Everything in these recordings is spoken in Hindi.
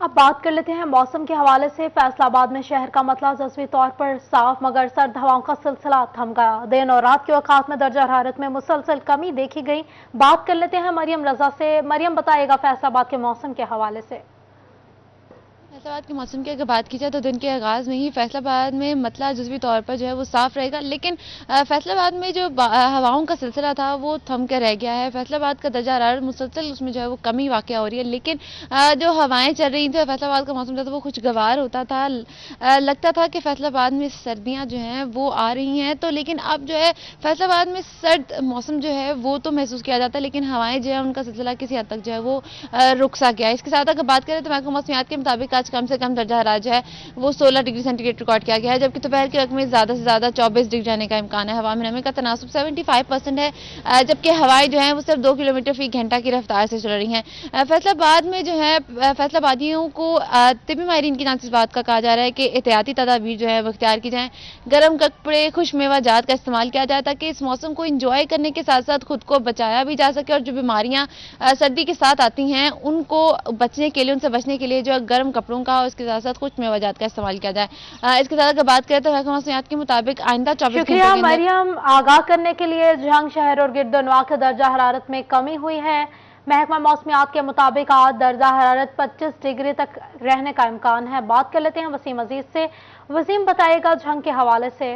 अब बात कर लेते हैं मौसम के हवाले से। फैसलाबाद में शहर का मतला जज़वी तौर पर साफ मगर सर्द हवाओं का सिलसिला थम गया। दिन और रात के औकात में दर्जा हरारत में मुसलसल कमी देखी गई। बात कर लेते हैं मरियम रजा से। मरियम, बताइएगा फैसलाबाद के मौसम के हवाले से। फैसलाबाद के मौसम की अगर बात की जाए तो दिन के आगाज़ में ही फैसलाबाद में मतला जुज़वी तौर पर जो है वो साफ़ रहेगा, लेकिन फैसलाबाद में जो हवाओं का सिलसिला था वो थम कर रह गया है। फैसलाबाद का दर्जा हरारत मुसलसल उसमें जो है वो कमी वाक़या हो रही है, लेकिन जो हवाएं चल रही थी फैसलाबाद का मौसम था वो खुशगवार होता था। लगता था कि फैसलाबाद में सर्दियाँ जो हैं वो आ रही हैं, तो लेकिन अब जो है फैसलाबाद में सर्द मौसम जो है वो तो महसूस किया जाता है, लेकिन हवाएं जो है उनका सिलसिला किसी हद तक जो है वो रुक सा गया है। इसके साथ अगर बात करें तो महकमा मौसमियात के मुताबिक आज कम से कम दर्जा हरारत जो है वो 16 डिग्री सेंटीग्रेड रिकॉर्ड किया गया है, जबकि दोपहर के वक्त में ज़्यादा से ज़्यादा 24 डिग्री रहने का इम्कान है। हवा में नमी का तनासुब 75% है, जबकि हवाएं जो हैं वो सिर्फ 2 किलोमीटर फी घंटा की रफ्तार से चल रही हैं। फैसलाबाद में जो है फैसलाबादियों को तिबी माहिरीन की जानिब से इस बात का कहा जा रहा है कि एहतियाती तदाबीर जो है वो इख्तियार की जाएँ, गर्म कपड़े, खुशमेवा जात का इस्तेमाल किया जाए ताकि इस मौसम को इंजॉय करने के साथ साथ खुद को बचाया भी जा सके, और जो बीमारियाँ सर्दी के साथ आती हैं उनको बचने के लिए, उनसे बचने के लिए जो है गर्म कपड़ों का और इसके साथ साथ कुछ मेवाजात का इस्तेमाल किया जाए। इसके साथ अगर बात करें तो महकमा मौसमियात के मुताबिक आइंदा 24 घंटों शुक्रिया के अंदर मरियम, आगाह करने के लिए। जहांग शहर और गिरदोनवा के दर्जा हरारत में कमी हुई है। महकमा मौसमियात के मुताबिक आज दर्जा हरारत 25 डिग्री तक रहने का इम्कान है। बात कर लेते हैं वसीम अजीज से। वसीम, बताइएगा जंग के हवाले से।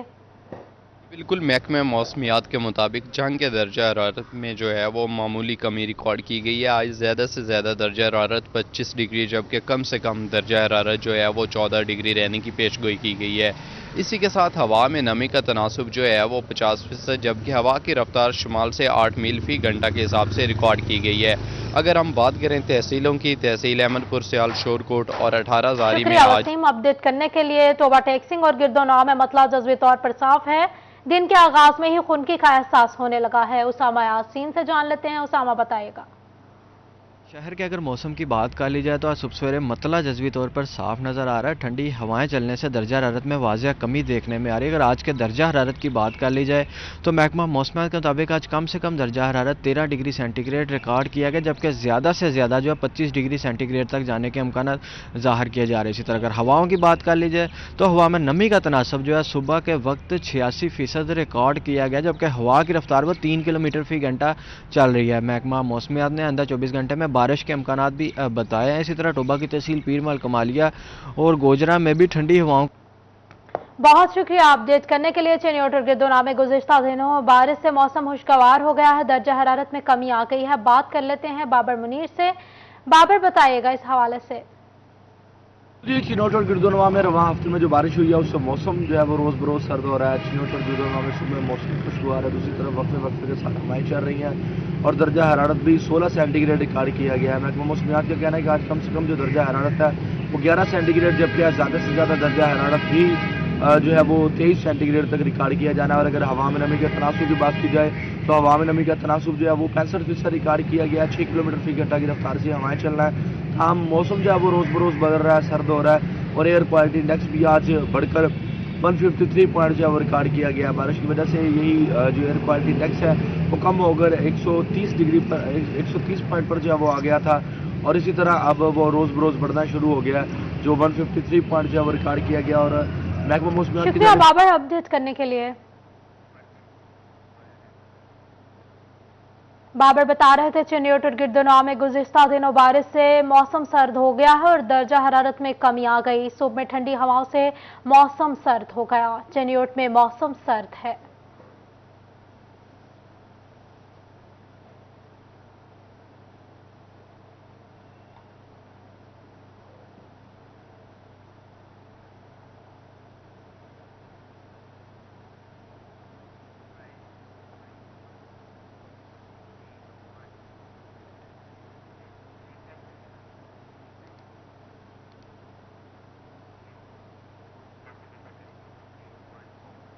बिल्कुल, महकमा मौसमियात के मुताबिक जंग के दर्जा हरारत में जो है वो मामूली कमी रिकॉर्ड की गई है। आज ज़्यादा से ज़्यादा दर्जा हरारत 25 डिग्री, जबकि कम से कम दर्जा हरारत जो है वो 14 डिग्री रहने की पेशगोई की गई है। इसी के साथ हवा में नमी का तनासुब जो है वो 50%, जबकि हवा की रफ्तार शुमाल से 8 मील फी घंटा के हिसाब से रिकॉर्ड की गई है। अगर हम बात करें तहसीलों की, तहसील अहमदपुर, सियाल, शोरकोट और 18 जारी में शुक्रिया आज वसीम, अपडेट करने के लिए। तोबा टेक्सिंग और गिरदोनवा में मतला जज़वी तौर पर साफ है। दिन के आगाज में ही खुनकी का एहसास होने लगा है। उसामा यासीन से जान लेते हैं। उसामा, बताइएगा। शहर के अगर मौसम की बात कर ली जाए तो आज सुबह सवेरे मतला जज़वी तौर पर साफ नज़र आ रहा है। ठंडी हवाएं चलने से दर्जा हरारत में वाज़ह कमी देखने में आ रही है। अगर आज के दर्जा हरारत की बात कर ली जाए तो महकमा मौसमियात के मुताबिक आज कम से कम दर्जा हरारत 13 डिग्री सेंटीग्रेड रिकॉर्ड किया गया, जबकि ज़्यादा से ज़्यादा जो है 25 डिग्री सेंटीग्रेड तक जाने के इम्कान ज़ाहिर किए जा रहे हैं। इसी तरह अगर हवाओं की बात कर ली जाए तो हवा में नमी का तनासब जो है सुबह के वक्त 86% रिकॉर्ड किया गया, जबकि हवा की रफ्तार वो 3 किलोमीटर फी घंटा चल रही है। महकमा मौसमियात ने आइंदा 24 घंटे में बारिश के इम्कान भी बताए हैं। इसी तरह टोबा की तहसील पीरमल, कमालिया और गोजरा में भी ठंडी हवाओं। बहुत शुक्रिया अपडेट करने के लिए। चेन्नई और गिरदोनवा में गुज़िश्ता दिनों बारिश से मौसम खुशगवार हो गया है। दर्जा हरारत में कमी आ गई है। बात कर लेते हैं बाबर मुनीर से। बाबर, बताइएगा इस हवाले से। जी, चिनौट और गिरदोनवा में रवां हफ्ते में जो बारिश हुई है उससे मौसम जो है वो रोज़ बरोज़ सर्द हो रहा है। चिनौट और गिरदोनवा में सुबह मौसम खुशगवार है, दूसरी तरफ वक्फे वक्फे के साथ हवाएं चल रही हैं और दर्जा हरारत भी 16 सेंटीग्रेड रिकॉर्ड किया गया है। महकमा मौसमियात का कहना है कि आज कम से कम जो दर्जा हरारत है वो 11 सेंटीग्रेड, जबकि आज ज़्यादा से ज़्यादा दर्जा हरारत भी जो है वो 23 सेंटीग्रेड तक रिकॉर्ड किया जाना है। और अगर हवा में नमी के तनासुब की बात की जाए तो हवा में नमी का तनासुब जो है वो 65% रिकॉर्ड किया गया है। 6 किलोमीटर फी घंटा की रफ्तार से हवाएं चल रहा है। आम मौसम जो है वो रोज़ बरोज़ बदल रहा है, सर्द हो रहा है और एयर क्वालिटी इंडेक्स भी आज बढ़कर 153 पॉइंट जो है वो रिकॉर्ड किया गया। बारिश की वजह से यही जो एयर क्वालिटी इंडेक्स है वो कम होकर 130 डिग्री पर 130 पॉइंट पर जो है वो आ गया था और इसी तरह अब वो रोज़ बरोज़ बढ़ना शुरू हो गया, जो 153 पॉइंट जो है वो रिकॉर्ड किया गया। और महकमा मौसमियात की शुक्रिया बाबर अपडेट करने के लिए। बाबर बता रहे थे चेन्नई और गिरदोनवा में गुज़िश्ता दिनों बारिश से मौसम सर्द हो गया है और दर्जा हरारत में कमी आ गई। सुबह में ठंडी हवाओं से मौसम सर्द हो गया। चेन्नई में मौसम सर्द है।